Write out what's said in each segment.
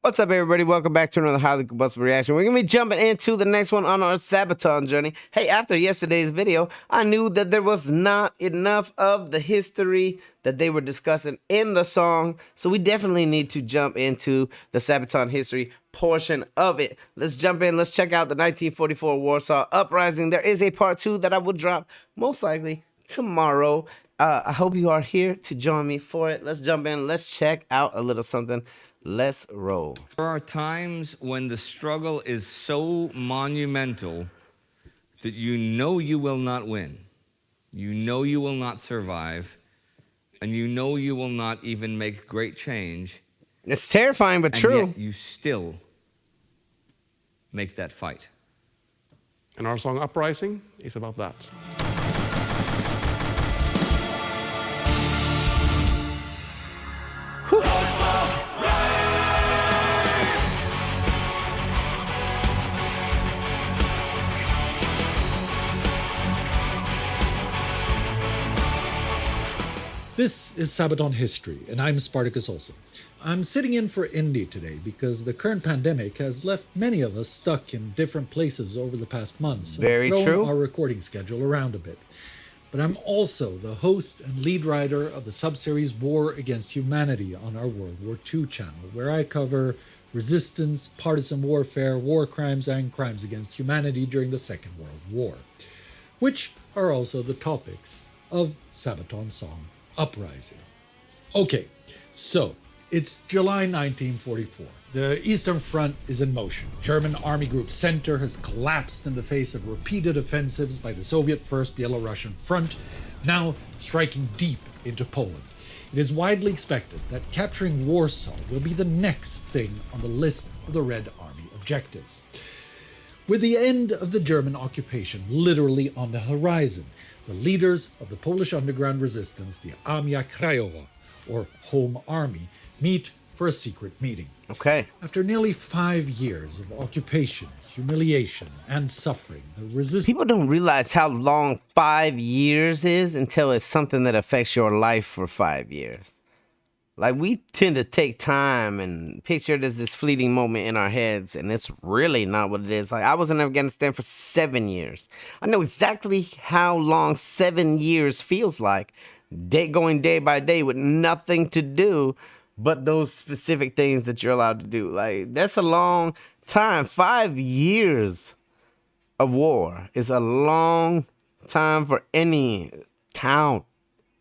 What's up, everybody? Welcome back to another highly combustible reaction. We're going to be jumping into the next one on our Sabaton journey. Hey, after yesterday's video, I knew that there was not enough of the history that they were discussing in the song, so we definitely need to jump into the Sabaton history portion of it. Let's jump in. Let's check out the 1944 Warsaw Uprising. There is a part 2 that I will drop most likely tomorrow. I hope you are here to join me for it. Let's jump in. Let's check out a little something. Let's roll. There are times when the struggle is so monumental that you know you will not win. You know you will not survive. And you know you will not even make great change. It's terrifying, but true. Yet you still make that fight. And our song Uprising is about that. This is Sabaton History, and I'm Spartacus Olsen. I'm sitting in for Indy today because the current pandemic has left many of us stuck in different places over the past months and thrown our recording schedule around a bit. But I'm also the host and lead writer of the sub-series War Against Humanity on our World War II channel, where I cover resistance, partisan warfare, war crimes, and crimes against humanity during the Second World War, which are also the topics of Sabaton's song Uprising. Okay, so it's July 1944. The Eastern Front is in motion. German Army Group Center has collapsed in the face of repeated offensives by the Soviet First Belarusian Front, now striking deep into Poland. It is widely expected that capturing Warsaw will be the next thing on the list of the Red Army objectives. With the end of the German occupation literally on the horizon, the leaders of the Polish underground resistance, the Armia Krajowa, or Home Army, meet for a secret meeting. Okay. After nearly 5 years of occupation, humiliation, and suffering, the resistance... People don't realize how long 5 years is until it's something that affects your life for 5 years. Like, we tend to take time and picture it as this fleeting moment in our heads, and it's really not what it is. Like, I was in Afghanistan for 7 years. I know exactly how long 7 years feels like, going day by day with nothing to do but those specific things that you're allowed to do. Like, that's a long time. 5 years of war is a long time for any town,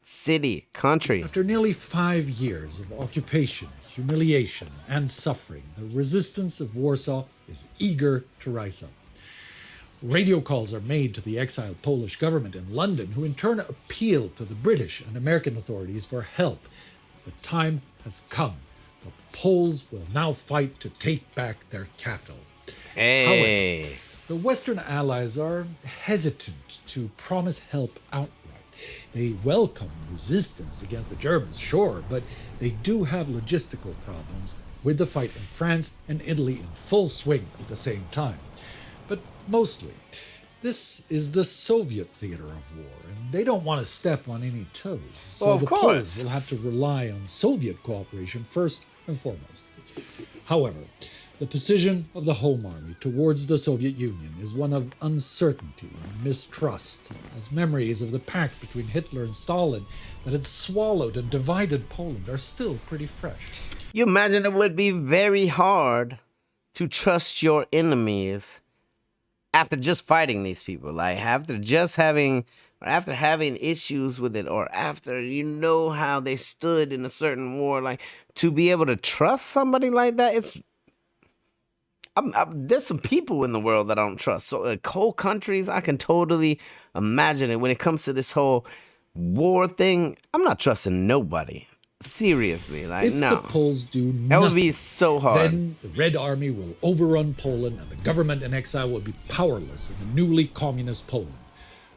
city, country. After nearly 5 years of occupation, humiliation, and suffering, the resistance of Warsaw is eager to rise up. Radio calls are made to the exiled Polish government in London, who in turn appeal to the British and American authorities for help. The time has come. The Poles will now fight to take back their capital. Hey. However, the Western allies are hesitant to promise help outright. They welcome resistance against the Germans, sure, but they do have logistical problems with the fight in France and Italy in full swing at the same time. But mostly, this is the Soviet theater of war, and they don't want to step on any toes. So the Poles will have to rely on Soviet cooperation first and foremost. However, the position of the Home Army towards the Soviet Union is one of uncertainty and mistrust, as memories of the pact between Hitler and Stalin that had swallowed and divided Poland are still pretty fresh. You imagine it would be very hard to trust your enemies after just fighting these people, like after having issues with it, or after you know how they stood in a certain war, like to be able to trust somebody like that, it's there's some people in the world that I don't trust. So whole countries, I can totally imagine it. When it comes to this whole war thing, I'm not trusting nobody. Seriously, like, if no. the Poles do nothing, that would be so hard. Then the Red Army will overrun Poland, and the government in exile will be powerless in the newly communist Poland.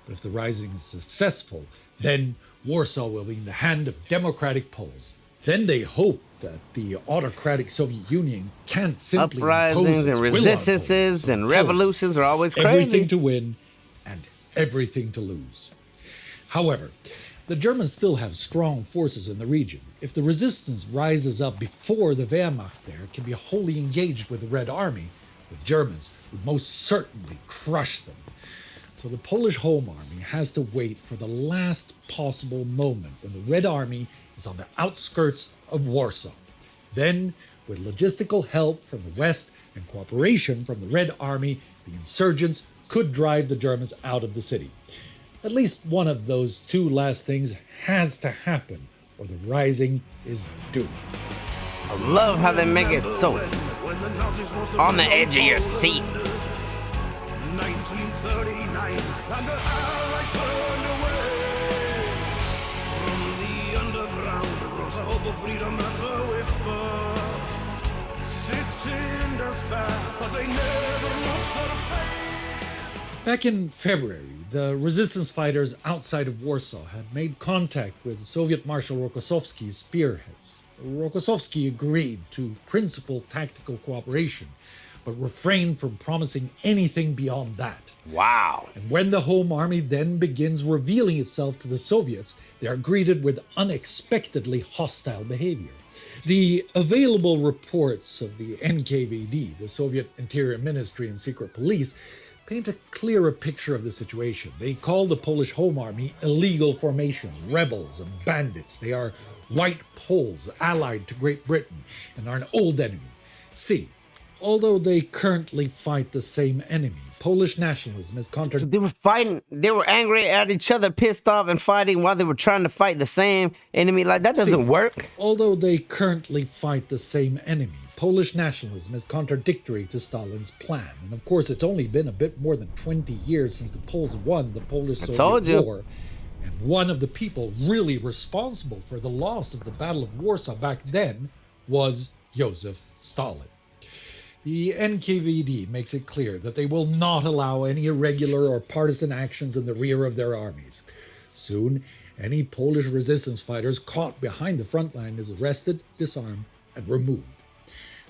But if the rising is successful, then Warsaw will be in the hand of democratic Poles. Then they hope that the autocratic Soviet Union can't simply uprisings and resistances and revolutions are always crazy. Everything to win and everything to lose. However, The Germans still have strong forces in the region. If the resistance rises up before the Wehrmacht there can be wholly engaged with the Red Army, the Germans would most certainly crush them. So the Polish Home Army has to wait for the last possible moment when the Red Army is on the outskirts of Warsaw. Then, with logistical help from the West and cooperation from the Red Army, the insurgents could drive the Germans out of the city. At least one of those two last things has to happen, or the rising is doomed. I love how they make it so on the edge of your seat. 1939, and the Allies burned away. From the underground rose a hope of freedom as a whisper. City in despair, but they never lost their faith. Back in February, the resistance fighters outside of Warsaw had made contact with Soviet Marshal Rokossovsky's spearheads. Rokossovsky agreed to principal tactical cooperation, but refrained from promising anything beyond that. Wow. And when the Home Army then begins revealing itself to the Soviets, they are greeted with unexpectedly hostile behavior. The available reports of the NKVD, the Soviet Interior Ministry and Secret Police, paint a clearer picture of the situation. They call the Polish Home Army illegal formations, rebels, and bandits. They are white Poles allied to Great Britain and are an old enemy. See, although they currently fight the same enemy, Polish nationalism is So they were fighting, they were angry at each other, pissed off and fighting while they were trying to fight the same enemy. Like, that doesn't work. Although they currently fight the same enemy, Polish nationalism is contradictory to Stalin's plan. And of course, it's only been a bit more than 20 years since the Poles won the Polish-Soviet War. And one of the people really responsible for the loss of the Battle of Warsaw back then was Joseph Stalin. The NKVD makes it clear that they will not allow any irregular or partisan actions in the rear of their armies. Soon, any Polish resistance fighters caught behind the front line is arrested, disarmed, and removed.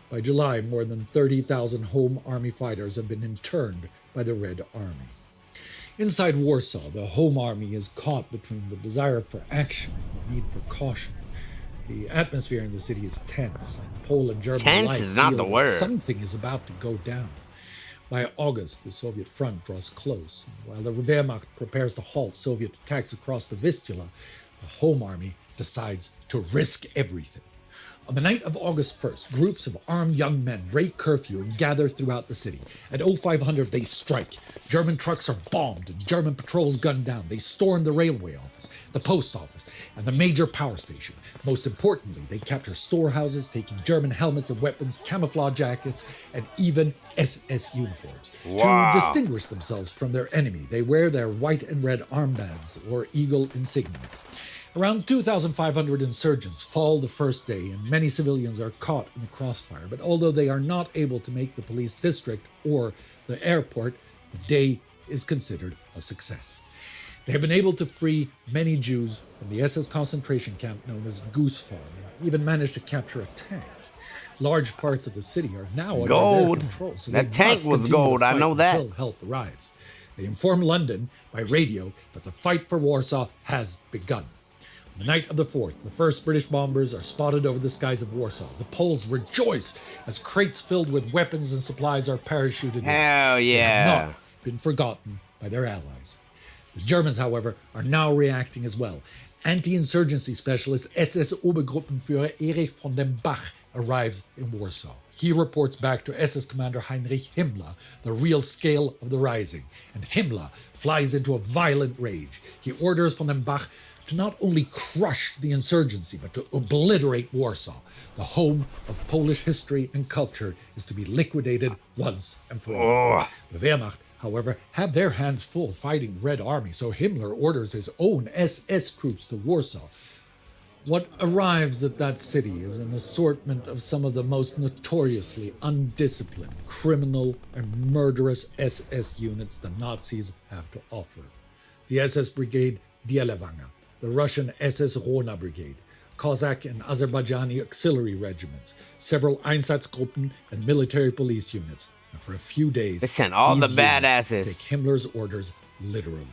By July, more than 30,000 Home Army fighters have been interned by the Red Army. Inside Warsaw, the Home Army is caught between the desire for action and the need for caution. The atmosphere in the city is tense. Pole and German Tense alike is not feel the that word. something is about to go down. By August, the Soviet front draws close, and while the Wehrmacht prepares to halt Soviet attacks across the Vistula, the Home Army decides to risk everything. On the night of August 1st, groups of armed young men break curfew and gather throughout the city. At 0500, they strike. German trucks are bombed and German patrols gunned down. They storm the railway office, the post office, and the major power station. Most importantly, they capture storehouses, taking German helmets and weapons, camouflage jackets, and even SS uniforms. Wow. To distinguish themselves from their enemy, they wear their white and red armbands or eagle insignias. Around 2,500 insurgents fall the first day, and many civilians are caught in the crossfire. But although they are not able to make the police district or the airport, the day is considered a success. They have been able to free many Jews from the SS concentration camp known as Goose Farm, and even managed to capture a tank. Large parts of the city are now under their control, so That they tank must was continue gold, to I fight know that. until help arrives. They inform London by radio that the fight for Warsaw has begun. On the night of the 4th, the first British bombers are spotted over the skies of Warsaw. The Poles rejoice as crates filled with weapons and supplies are parachuted in. Hell They yeah. have not been forgotten by their allies. The Germans, however, are now reacting as well. Anti-insurgency specialist SS Obergruppenführer Erich von dem Bach arrives in Warsaw. He reports back to SS Commander Heinrich Himmler the real scale of the rising, and Himmler flies into a violent rage. He orders von dem Bach to not only crush the insurgency, but to obliterate Warsaw. The home of Polish history and culture is to be liquidated once and for all. The Wehrmacht, however, had their hands full fighting the Red Army, so Himmler orders his own SS troops to Warsaw. What arrives at that city is an assortment of some of the most notoriously undisciplined, criminal, and murderous SS units the Nazis have to offer. The SS Brigade Dielewanga, the Russian SS Rona Brigade, Cossack and Azerbaijani auxiliary regiments, several Einsatzgruppen and military police units. And for a few days, They sent all these the units badasses. take Himmler's orders literally.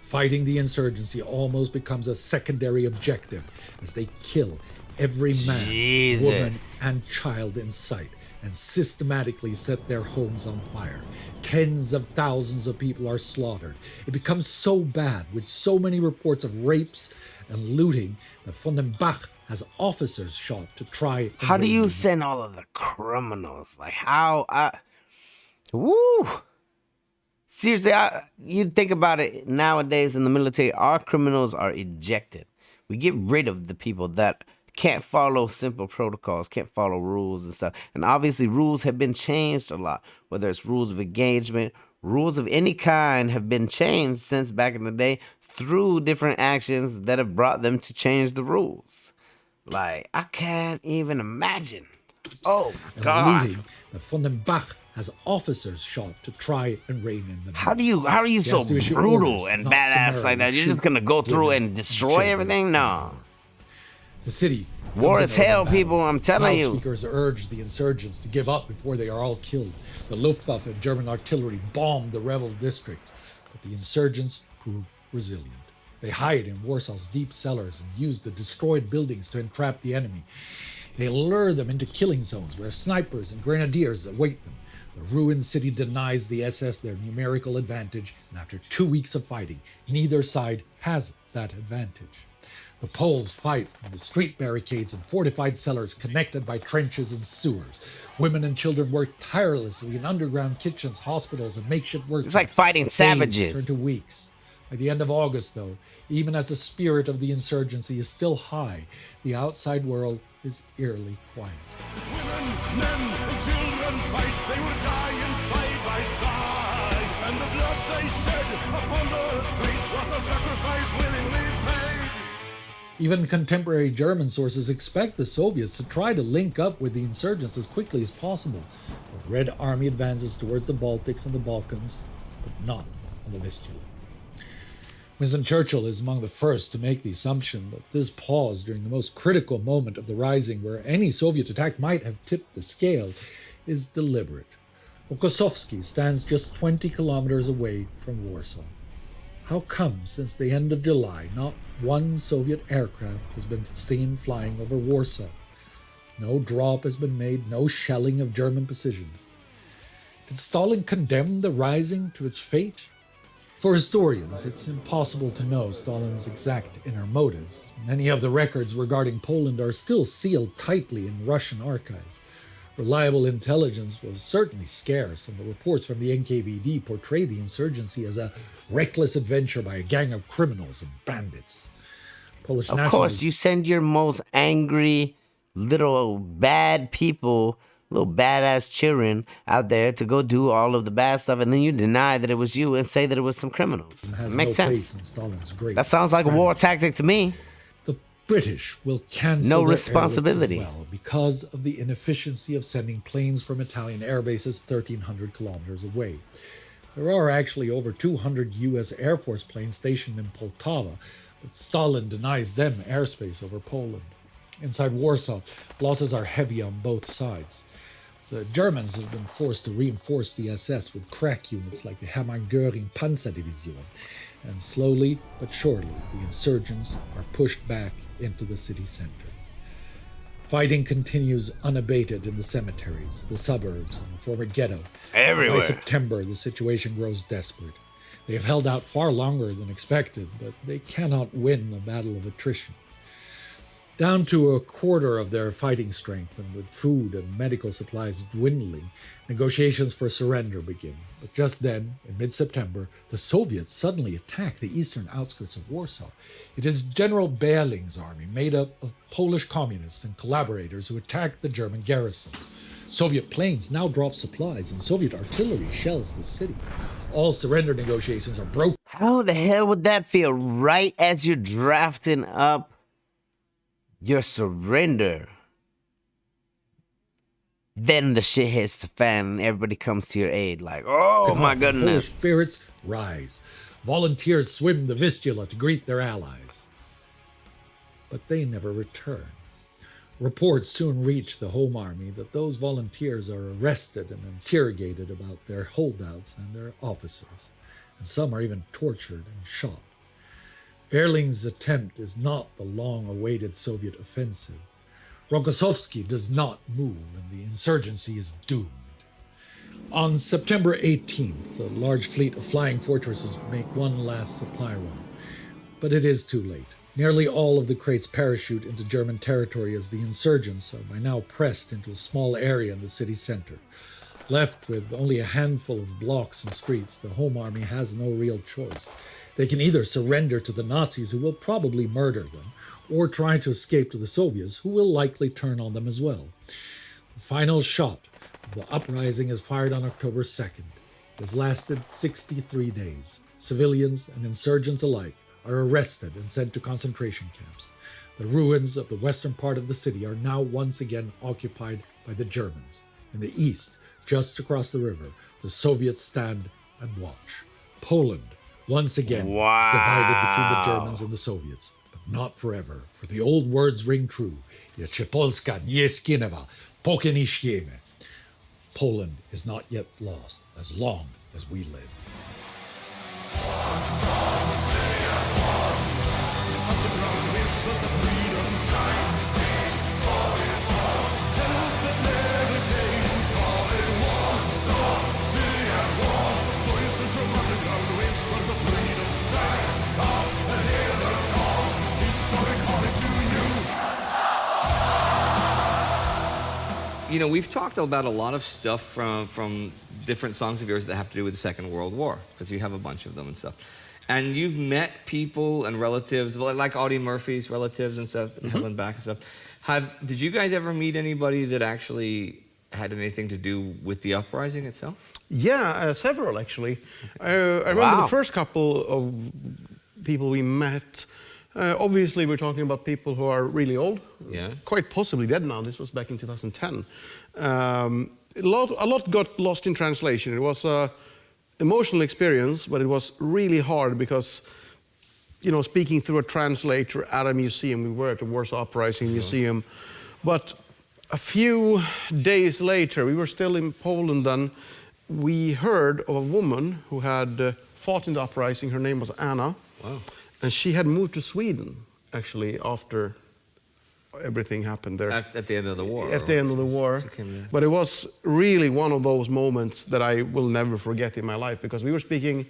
Fighting the insurgency almost becomes a secondary objective as they kill every man, woman, and child in sight and systematically set their homes on fire. Tens of thousands of people are slaughtered. It becomes so bad, with so many reports of rapes and looting, that von den Bach has officers shot to try and How do rein you them send all of the criminals? Like, how? Woo! Seriously, you think about it nowadays in the military, our criminals are ejected. We get rid of the people that can't follow simple protocols, can't follow rules and stuff. And obviously rules have been changed a lot, whether it's rules of engagement, rules of any kind have been changed since back in the day through different actions that have brought them to change the rules. Like, I can't even imagine. Oh, and God. looting that von den Bach has officers shot to try and rein in them. How are you so has to issue brutal orders, and not badass like that? summarily You're just gonna go shoot through women and destroy children everything? No. The city War comes is in hell, open people, battle. I'm telling you. Loudspeakers urge the insurgents to give up before they are all killed. The Luftwaffe and German artillery bombed the rebel districts, but the insurgents proved resilient. They hide in Warsaw's deep cellars and use the destroyed buildings to entrap the enemy. They lure them into killing zones where snipers and grenadiers await them. The ruined city denies the SS their numerical advantage, and after 2 weeks of fighting, neither side has that advantage. The Poles fight from the street barricades and fortified cellars connected by trenches and sewers. Women and children work tirelessly in underground kitchens, hospitals, and makeshift workshops. It's like fighting savages. Days turn to weeks. By the end of August, though, even as the spirit of the insurgency is still high, the outside world is eerily quiet. Women, men, and children fight. They were dying side by side. And the blood they shed upon the streets was a sacrifice willingly paid. Even contemporary German sources expect the Soviets to try to link up with the insurgents as quickly as possible. The Red Army advances towards the Baltics and the Balkans, but not on the Vistula. Winston Churchill is among the first to make the assumption that this pause during the most critical moment of the Rising, where any Soviet attack might have tipped the scale, is deliberate. Rokossovsky stands just 20 kilometers away from Warsaw. How come, since the end of July, not one Soviet aircraft has been seen flying over Warsaw? No drop has been made, no shelling of German positions. Did Stalin condemn the Rising to its fate? For historians, it's impossible to know Stalin's exact inner motives. Many of the records regarding Poland are still sealed tightly in Russian archives. Reliable intelligence was certainly scarce, and the reports from the NKVD portray the insurgency as a reckless adventure by a gang of criminals and bandits. Polish Of nationalism. course, you send your most angry little bad people, little badass children out there to go do all of the bad stuff, and then you deny that it was you and say that it was some criminals. has Makes no place sense. in Stalin's great That sounds like a war tactic to me. The British will cancel No their responsibility. airlifts as well because of the inefficiency of sending planes from Italian air bases 1,300 kilometers away. There are actually over 200 U.S. Air Force planes stationed in Poltava, but Stalin denies them airspace over Poland. Inside Warsaw, losses are heavy on both sides. The Germans have been forced to reinforce the SS with crack units like the Hermann Göring Panzerdivision, and slowly but surely the insurgents are pushed back into the city center. Fighting continues unabated in the cemeteries, the suburbs, and the former ghetto. Everywhere. By September, the situation grows desperate. They have held out far longer than expected, but they cannot win a battle of attrition. Down to a quarter of their fighting strength, and with food and medical supplies dwindling, negotiations for surrender begin. But just then, in mid-September, the Soviets suddenly attack the eastern outskirts of Warsaw. It is General Berling's army, made up of Polish communists and collaborators, who attack the German garrisons. Soviet planes now drop supplies, and Soviet artillery shells the city. All surrender negotiations are broken. How the hell would that feel right as you're drafting up your surrender? Then the shit hits the fan and everybody comes to your aid like, oh my Polish goodness. spirits rise. Volunteers swim the Vistula to greet their allies. But they never return. Reports soon reach the Home Army that those volunteers are arrested and interrogated about their holdouts and their officers, and some are even tortured and shot Berling's attempt is not the long-awaited Soviet offensive. Rokossovsky does not move, and the insurgency is doomed. On September 18th, a large fleet of flying fortresses make one last supply run. But it is too late. Nearly all of the crates parachute into German territory as the insurgents are by now pressed into a small area in the city center. Left with only a handful of blocks and streets, the Home Army has no real choice. They can either surrender to the Nazis, who will probably murder them, or try to escape to the Soviets, who will likely turn on them as well. The final shot of the uprising is fired on October 2nd. It has lasted 63 days. Civilians and insurgents alike are arrested and sent to concentration camps. The ruins of the western part of the city are now once again occupied by the Germans. In the east, just across the river, the Soviets stand and watch. Poland, once again, is divided between the Germans and the Soviets. But not forever, for the old words ring true. Jeszcze Polska nie zginęła, póki nie śpiemy. Poland is not yet lost, as long as we live. You know, we've talked about a lot of stuff from different songs of yours that have to do with the Second World War, because you have a bunch of them and stuff. And you've met people and relatives, like Audie Murphy's relatives and stuff, and Helen Back and stuff. Did you guys ever meet anybody that actually had anything to do with the uprising itself? Yeah, several actually. I remember the first couple of people we met. Obviously, we're talking about people who are really old, quite possibly dead now. This was back in 2010. A lot got lost in translation. It was an emotional experience, but it was really hard because, you know, speaking through a translator at a museum, we were at the Warsaw Uprising Museum, but a few days later, we were still in Poland then, we heard of a woman who had fought in the uprising. Her name was Anna. Wow. And she had moved to Sweden, actually, after everything happened there. At the end of the war? At the end of the war. But it was really one of those moments that I will never forget in my life, because we were speaking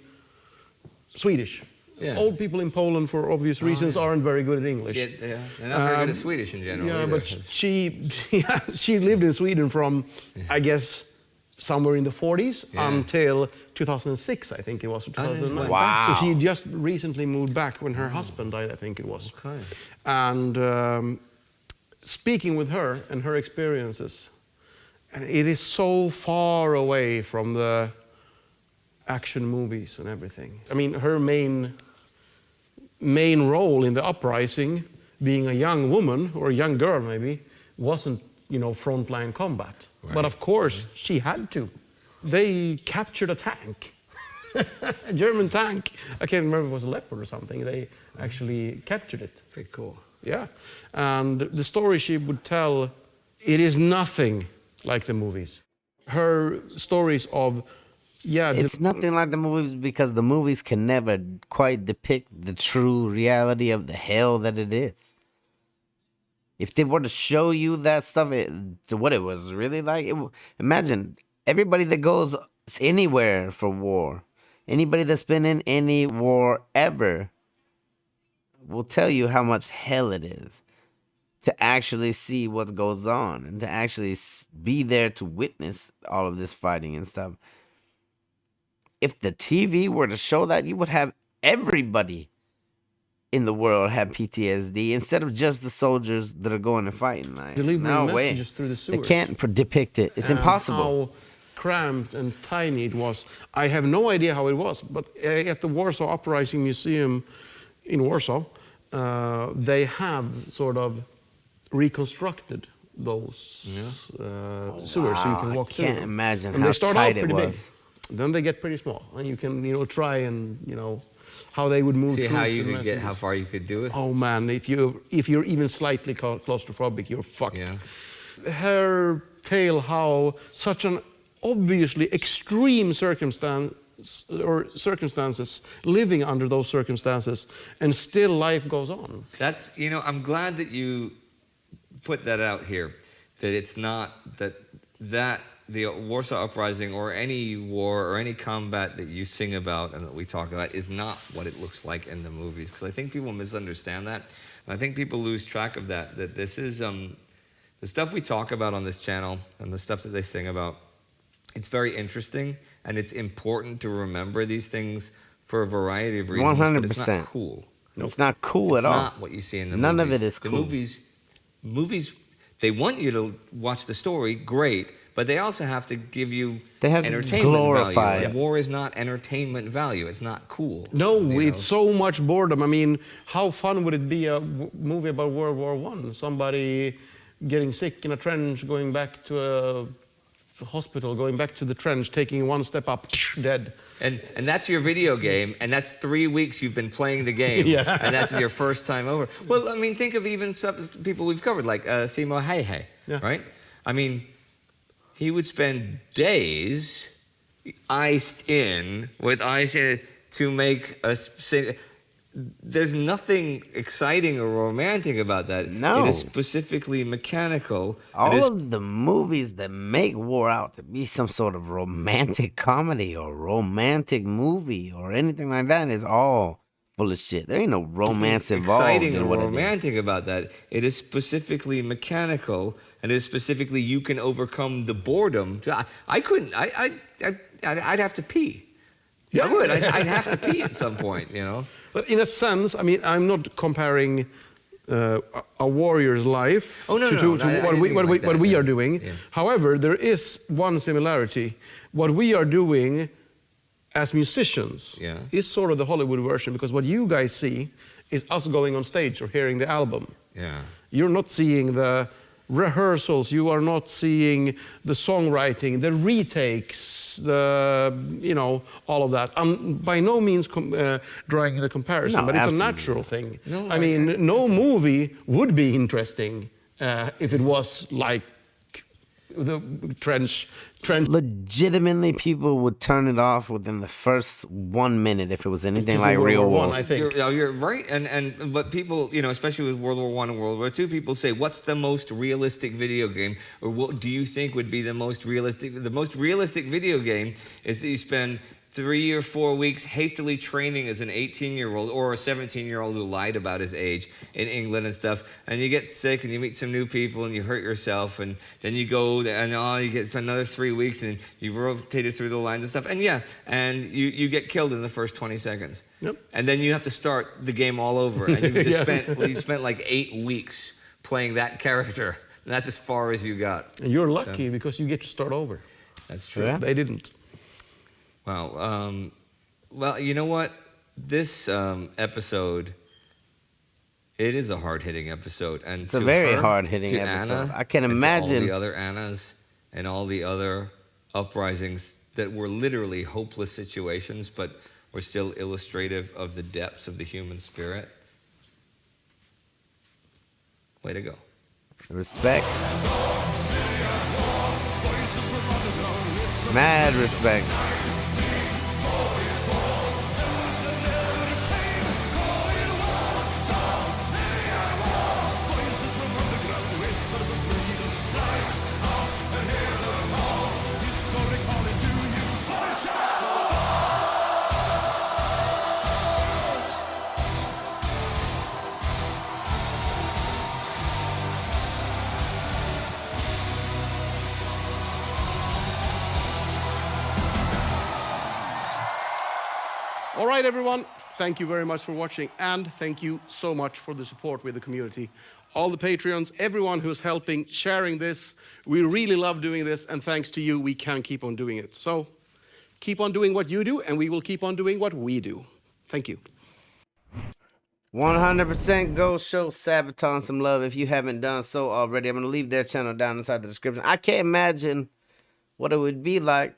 Swedish. Yeah. Old people in Poland, for obvious reasons, aren't very good at English. Yeah, they're not very good at Swedish in general. Yeah, either. but she lived in Sweden from, I guess, somewhere in the 40s until 2006, I think it was, or 2009. Wow. So she just recently moved back when her husband died, I think it was. Okay. And speaking with her and her experiences, and it is so far away from the action movies and everything. I mean, her main role in the uprising, being a young woman, or a young girl maybe, wasn't, you know, frontline combat. Right. But of course, she had to. They captured a tank, a German tank. I can't remember if it was a Leopard or something. They actually captured it. Very cool. Yeah. And the story she would tell, it is nothing like the movies. Her stories of, it's nothing like the movies, because the movies can never quite depict the true reality of the hell that it is. If they were to show you that stuff, what it was really like, imagine everybody that goes anywhere for war, anybody that's been in any war ever, will tell you how much hell it is to actually see what goes on and to actually be there to witness all of this fighting and stuff. If the TV were to show that, you would have everybody in the world have PTSD instead of just the soldiers that are going and fighting. Like, no way. Through the sewers. They can't depict it. It's impossible. How cramped and tiny it was. I have no idea how it was, but at the Warsaw Uprising Museum in Warsaw, they have sort of reconstructed those sewers so you can walk through. I can't imagine and how they start tight out it pretty was. Big. Then they get pretty small, and you can, you know, try and, you know, how they would move. See how you could get, how far you could do it. Oh man, if you're even slightly claustrophobic, you're fucked. Yeah. Her tale how such an obviously extreme circumstance or circumstances, living under those circumstances, and still life goes on. That's, you know, I'm glad that you put that out here, that it's not that the Warsaw Uprising or any war or any combat that you sing about and that we talk about is not what it looks like in the movies. Because I think people misunderstand that. And I think people lose track of that, that this is, the stuff we talk about on this channel and the stuff that they sing about, it's very interesting and it's important to remember these things for a variety of reasons. 100%. But it's not cool. It's not cool at all. It's not what you see in the None movies. of it is cool. The movies, they want you to watch the story, great, but they also have to give you entertainment glorify value. it. And war is not entertainment value. It's not cool. No, you it's know? so much boredom. I mean, how fun would it be a movie about World War I? Somebody getting sick in a trench, going back to a hospital, going back to the trench, taking one step up, dead. And that's your video game, and that's 3 weeks you've been playing the game, Yeah. and that's your first time over. Well, I mean, think of even some people we've covered, like Simo Heihe, Yeah. right? I mean, he would spend days iced in with ice in it to make a... There's nothing exciting or romantic about that. No. It is specifically mechanical. All of the movies that make war out to be some sort of romantic comedy or romantic movie or anything like that is all full of shit. There ain't no romance involved. Exciting in or what it is. romantic about that. It is specifically mechanical, and it is specifically you can overcome the boredom. I couldn't. I'd have to pee. I would. I'd have to pee at some point. You know. But in a sense, I mean, I'm not comparing a warrior's life Oh, no, to, no, to no, I what didn't we, mean what, like we, that, what we yeah. are doing. Yeah. However, there is one similarity. What we are doing as musicians Yeah. is sort of the Hollywood version, because what you guys see is us going on stage or hearing the album. Yeah. You're not seeing the rehearsals, you are not seeing the songwriting, the retakes, all of that. I'm by no means drawing the comparison, No, but it's absolutely. a natural thing. No, I mean, no movie would be interesting if it was like the trench. Legitimately, people would turn it off within the first 1 minute if it was anything Because like of World real War war. One, I think. You're right, but people, especially with World War I and World War II, people say, "What's the most realistic video game?" Or what do you think would be the most realistic? The most realistic video game is that you spend 3 or 4 weeks hastily training as an 18-year-old or a 17-year-old who lied about his age in England and stuff, and you get sick and you meet some new people and you hurt yourself, and then you go and you get another 3 weeks and you rotated through the lines and stuff, and you get killed in the first 20 seconds. Yep. And then you have to start the game all over, and you've just Yeah. you spent like 8 weeks playing that character, and that's as far as you got. And you're lucky because you get to start over. That's true. Yeah. They didn't. Wow. Well, you know what? This episode, it is a hard-hitting episode, and It's a very hard-hitting to episode. Anna, I can and to imagine- all the other Annas and all the other uprisings that were literally hopeless situations, but were still illustrative of the depths of the human spirit. Way to go. Respect. Mad respect. All right, everyone. Thank you very much for watching, and thank you so much for the support with the community. All the Patreons, everyone who's helping, sharing this. We really love doing this, and thanks to you, we can keep on doing it. So keep on doing what you do, and we will keep on doing what we do. Thank you. 100% go show Sabaton some love if you haven't done so already. I'm going to leave their channel down inside the description. I can't imagine what it would be like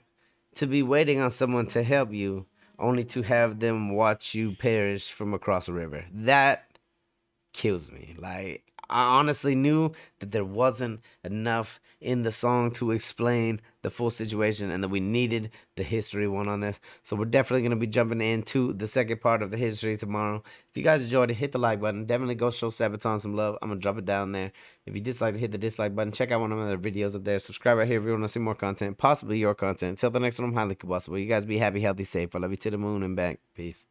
to be waiting on someone to help you, only to have them watch you perish from across a river. That kills me. Like, I honestly knew that there wasn't enough in the song to explain the full situation and that we needed the history one on this. So we're definitely going to be jumping into the second part of the history tomorrow. If you guys enjoyed it, hit the like button. Definitely go show Sabaton some love. I'm going to drop it down there. If you dislike it, hit the dislike button. Check out one of my other videos up there. Subscribe right here if you want to see more content, possibly your content. Until the next one, I'm highly combustible. You guys be happy, healthy, safe. I love you to the moon and back. Peace.